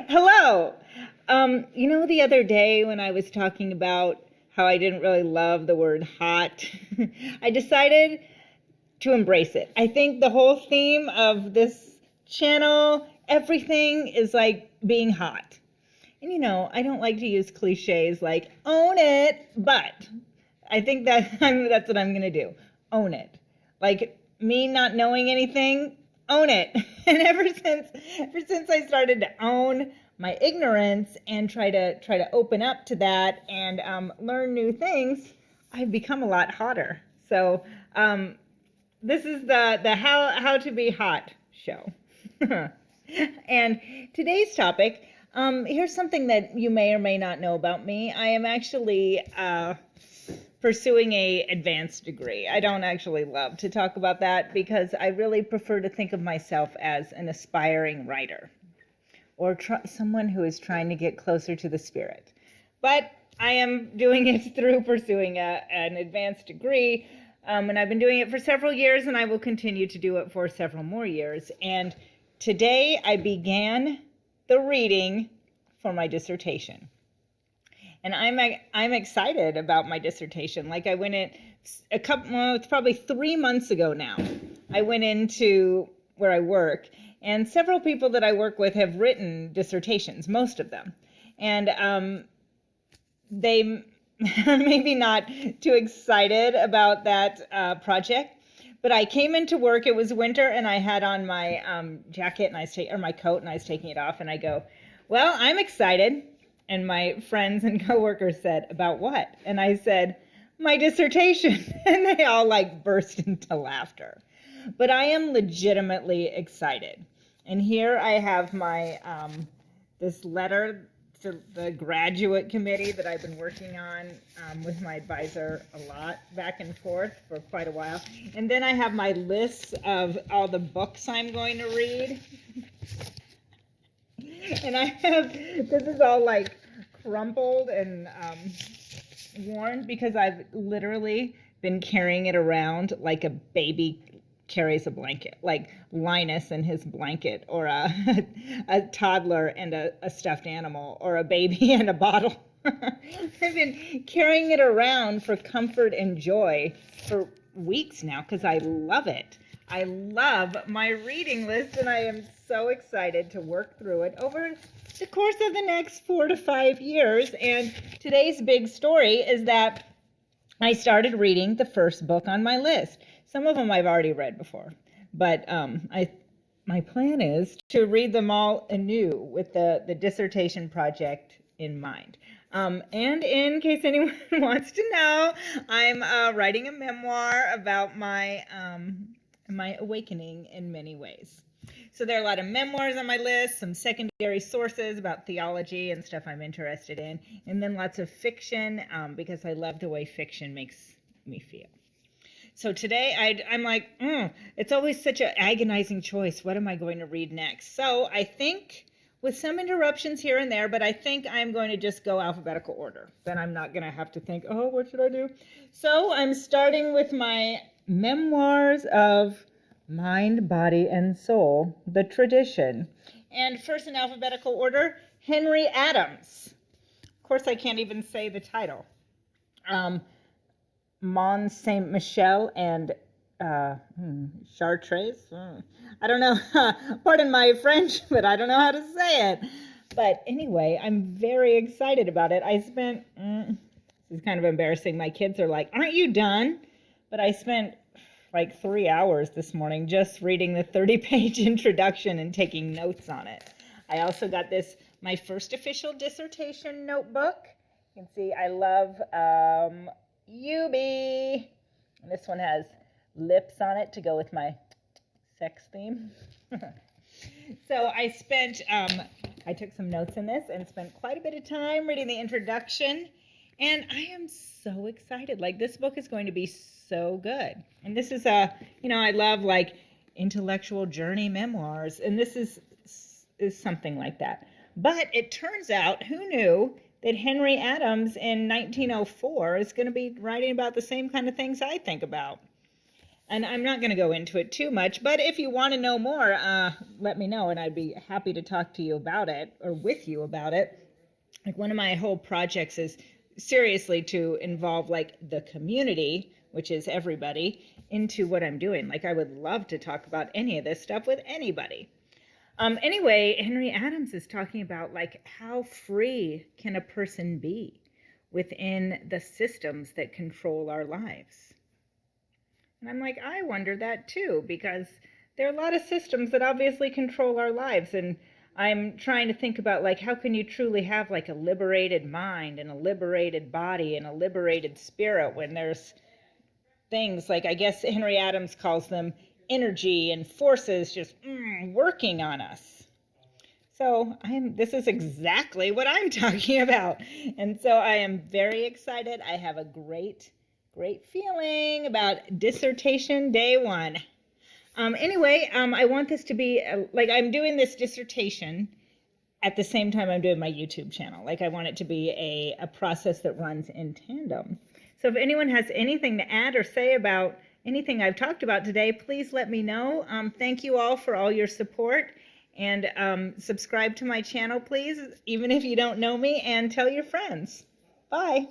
Hello. The other day when I was talking about how I didn't really love the word hot, I decided to embrace it. I think the whole theme of this channel, everything is like being hot. And I don't like to use cliches like own it, but I think that that's what I'm going to do. Own it. Like me not knowing anything, own it. And ever since I started to own my ignorance and try to open up to that and learn new things, I've become a lot hotter. So this is the how to be hot show. And today's topic, here's something that you may or may not know about me. I am actually pursuing a advanced degree. I don't actually love to talk about that because I really prefer to think of myself as an aspiring writer or someone who is trying to get closer to the spirit. But I am doing it through pursuing an advanced degree, and I've been doing it for several years, and I will continue to do it for several more years. And today I began the reading for my dissertation. And I'm excited about my dissertation. Like I went in it's probably 3 months ago now. I went into where I work, and several people that I work with have written dissertations, most of them. And they are maybe not too excited about that project. But I came into work, it was winter, and I had on my jacket and my coat, and I was taking it off, and I go, well, I'm excited. And my friends and coworkers said, about what? And I said, my dissertation. And they all burst into laughter. But I am legitimately excited. And here I have my, this letter to the graduate committee that I've been working on with my advisor a lot, back and forth for quite a while. And then I have my list of all the books I'm going to read. And this is all crumpled and worn because I've literally been carrying it around like a baby carries a blanket, like Linus and his blanket, or a toddler and a stuffed animal, or a baby and a bottle. I've been carrying it around for comfort and joy for weeks now because I love it. I love my reading list, and I am so excited to work through it over the course of the next 4 to 5 years. And today's big story is that I started reading the first book on my list. Some of them I've already read before, but my plan is to read them all anew with the dissertation project in mind. And in case anyone wants to know, I'm writing a memoir about my awakening in many ways. So there are a lot of memoirs on my list, some secondary sources about theology and stuff I'm interested in, and then lots of fiction because I love the way fiction makes me feel. So today I'm like, it's always such an agonizing choice. What am I going to read next? So I think, with some interruptions here and there, but I think I'm going to just go alphabetical order. Then I'm not going to have to think, what should I do? So I'm starting with my memoirs of Mind, Body, and Soul, the tradition. And first in alphabetical order, Henry Adams. Of course, I can't even say the title. Mont Saint Michel and Chartres. I don't know. Pardon my French, but I don't know how to say it. But anyway, I'm very excited about it. I spent, this is kind of embarrassing. My kids are like, aren't you done? But I spent 3 hours this morning just reading the 30-page introduction and taking notes on it. I also got my first official dissertation notebook. You can see I love UB. And this one has lips on it to go with my sex theme. So I took some notes in this and spent quite a bit of time reading the introduction. And I am so excited. This book is going to be so good. And this is I love intellectual journey memoirs. And this is something like that. But it turns out, who knew that Henry Adams in 1904 is going to be writing about the same kind of things I think about. And I'm not going to go into it too much, but if you want to know more, let me know, and I'd be happy to talk to you about it, or with you about it. Like, one of my whole projects is seriously to involve like the community, which is everybody, into what I'm doing. Like, I would love to talk about any of this stuff with anybody. Anyway, Henry Adams is talking about like how free can a person be within the systems that control our lives. And I'm like, I wonder that too, because there are a lot of systems that obviously control our lives. And I'm trying to think about like, how can you truly have like a liberated mind and a liberated body and a liberated spirit when there's things like, I guess Henry Adams calls them energy and forces just working on us. So this is exactly what I'm talking about. And so I am very excited. I have a great feeling about dissertation day 1. Anyway, I want this to be, like, I'm doing this dissertation at the same time I'm doing my YouTube channel. Like, I want it to be a process that runs in tandem. So if anyone has anything to add or say about anything I've talked about today, please let me know. Thank you all for all your support. And subscribe to my channel, please, even if you don't know me, and tell your friends. Bye.